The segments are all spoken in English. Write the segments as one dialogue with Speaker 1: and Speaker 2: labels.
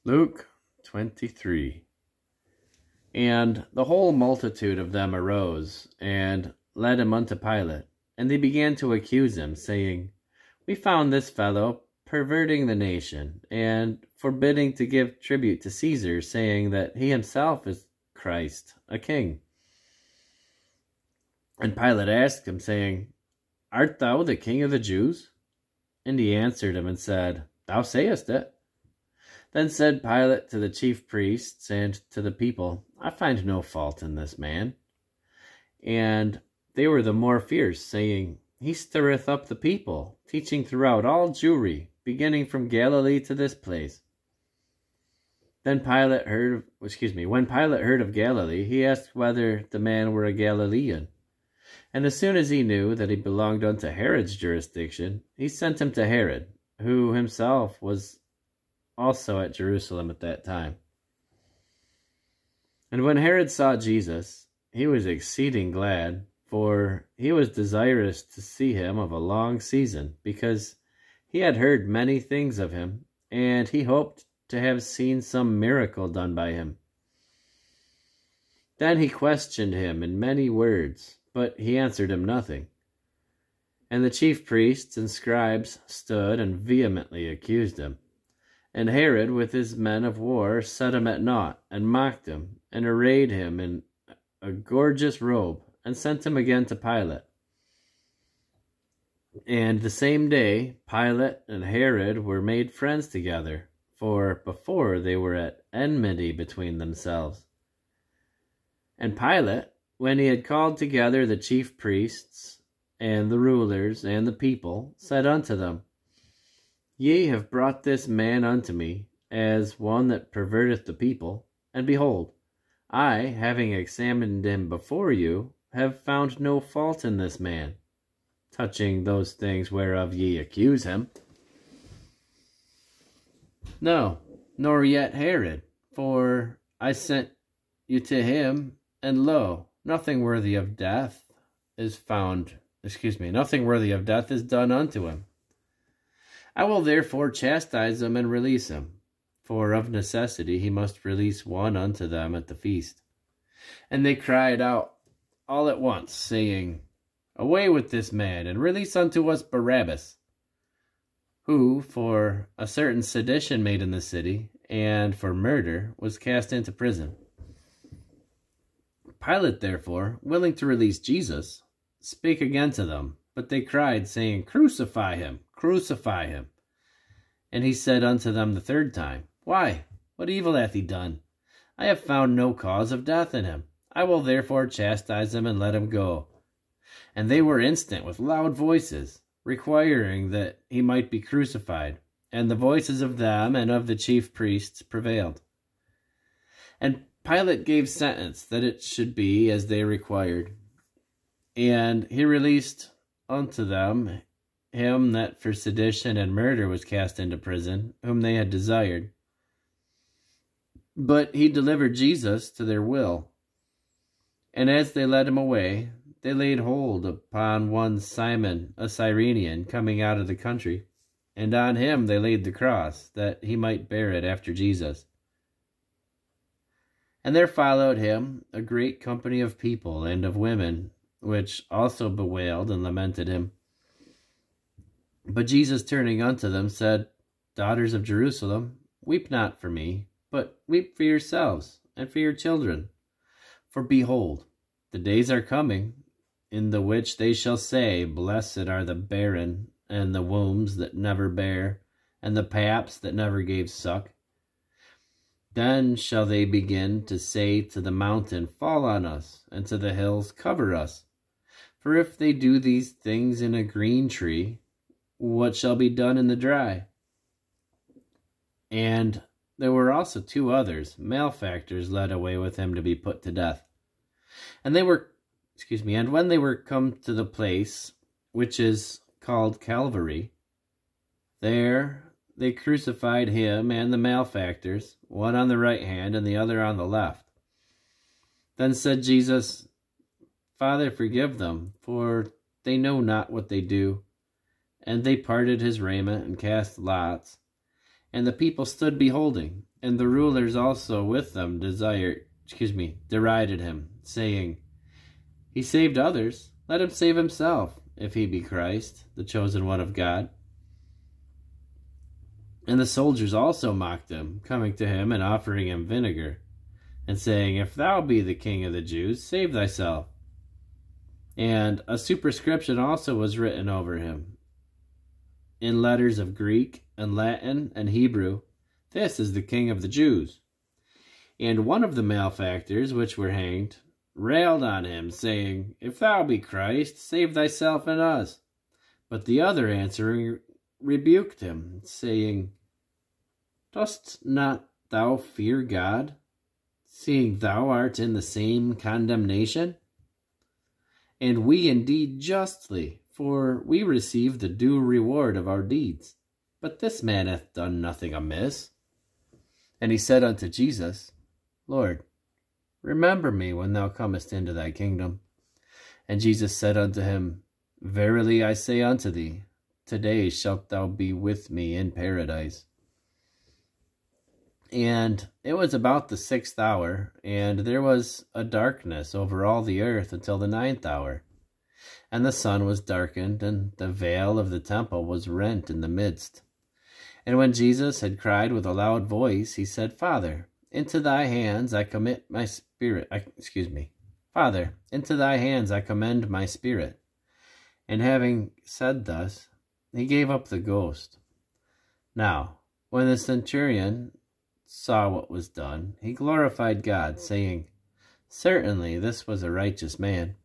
Speaker 1: Luke 23. And the whole multitude of them arose, and led him unto Pilate. And they began to accuse him, saying, We found this fellow perverting the nation, and forbidding to give tribute to Caesar, saying that he himself is Christ, a king. And Pilate asked him, saying, Art thou the king of the Jews? And he answered him and said, Thou sayest it. Then said Pilate to the chief priests and to the people, I find no fault in this man. And they were the more fierce, saying, He stirreth up the people, teaching throughout all Jewry, beginning from Galilee to this place. When Pilate heard of Galilee, he asked whether the man were a Galilean. And as soon as he knew that he belonged unto Herod's jurisdiction, he sent him to Herod, who himself was also at Jerusalem at that time. And when Herod saw Jesus, he was exceeding glad, for he was desirous to see him of a long season, because he had heard many things of him, and he hoped to have seen some miracle done by him. Then he questioned him in many words, but he answered him nothing. And the chief priests and scribes stood and vehemently accused him. And Herod with his men of war set him at naught, and mocked him, and arrayed him in a gorgeous robe, and sent him again to Pilate. And the same day Pilate and Herod were made friends together, for before they were at enmity between themselves. And Pilate, when he had called together the chief priests, and the rulers, and the people, said unto them, Ye have brought this man unto me, as one that perverteth the people, and behold, I, having examined him before you, have found no fault in this man, touching those things whereof ye accuse him. No, nor yet Herod, for I sent you to him, and lo, nothing worthy of death is done unto him. I will therefore chastise him and release him, for of necessity he must release one unto them at the feast. And they cried out all at once, saying, Away with this man, and release unto us Barabbas, who for a certain sedition made in the city, and for murder, was cast into prison. Pilate therefore, willing to release Jesus, spake again to them, but they cried, saying, Crucify him, crucify him. And he said unto them the third time, Why, what evil hath he done? I have found no cause of death in him. I will therefore chastise him and let him go. And they were instant with loud voices, requiring that he might be crucified. And the voices of them and of the chief priests prevailed. And Pilate gave sentence that it should be as they required. And he released unto them him that for sedition and murder was cast into prison, whom they had desired. But he delivered Jesus to their will. And as they led him away, they laid hold upon one Simon, a Cyrenian, coming out of the country, and on him they laid the cross, that he might bear it after Jesus. And there followed him a great company of people and of women, which also bewailed and lamented him. But Jesus, turning unto them, said, Daughters of Jerusalem, weep not for me, but weep for yourselves and for your children. For behold, the days are coming, in the which they shall say, Blessed are the barren, and the wombs that never bare, and the paps that never gave suck. Then shall they begin to say to the mountain, Fall on us, and to the hills, Cover us. For if they do these things in a green tree, what shall be done in the dry? And there were also two others, malefactors, led away with him to be put to death. And when they were come to the place which is called Calvary, there they crucified him and the malefactors, one on the right hand and the other on the left. Then said Jesus, Father, forgive them, for they know not what they do. And they parted his raiment and cast lots. And the people stood beholding, and the rulers also with them derided him, saying, He saved others, let him save himself, if he be Christ, the chosen one of God. And the soldiers also mocked him, coming to him and offering him vinegar, and saying, If thou be the King of the Jews, save thyself. And a superscription also was written over him, in letters of Greek and Latin and Hebrew, This is the King of the Jews. And one of the malefactors which were hanged railed on him, saying, If thou be Christ, save thyself and us. But the other answering rebuked him, saying, Dost not thou fear God, seeing thou art in the same condemnation? And we indeed justly, for we receive the due reward of our deeds. But this man hath done nothing amiss. And he said unto Jesus, Lord, remember me when thou comest into thy kingdom. And Jesus said unto him, Verily I say unto thee, today shalt thou be with me in paradise. And it was about the 6th hour, and there was a darkness over all the earth until the 9th hour. And the sun was darkened, and the veil of the temple was rent in the midst. And when Jesus had cried with a loud voice, he said, Father, into thy hands I commit my spirit. Father, into thy hands I commend my spirit. And having said thus, he gave up the ghost. Now, when the centurion saw what was done, he glorified God, saying, Certainly this was a righteous man.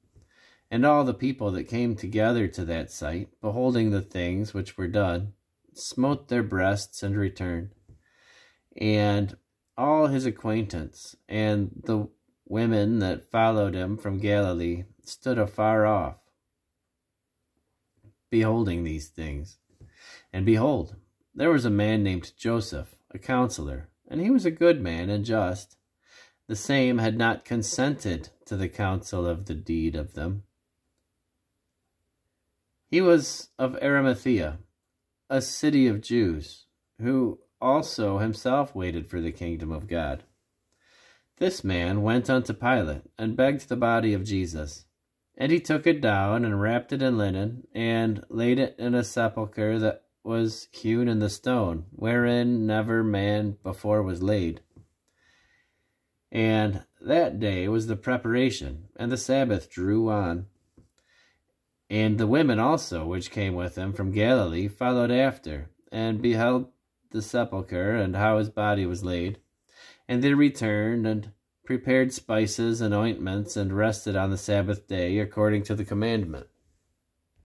Speaker 1: And all the people that came together to that sight, beholding the things which were done, smote their breasts and returned. And all his acquaintance and the women that followed him from Galilee stood afar off, beholding these things. And behold, there was a man named Joseph, a counselor, and he was a good man and just. The same had not consented to the counsel of the deed of them. He was of Arimathea, a city of Jews, who also himself waited for the kingdom of God. This man went unto Pilate, and begged the body of Jesus. And he took it down, and wrapped it in linen, and laid it in a sepulchre that was hewn in the stone, wherein never man before was laid. And that day was the preparation, and the Sabbath drew on. And the women also, which came with him from Galilee, followed after, and beheld the sepulchre, and how his body was laid. And they returned, and prepared spices and ointments, and rested on the Sabbath day, according to the commandment.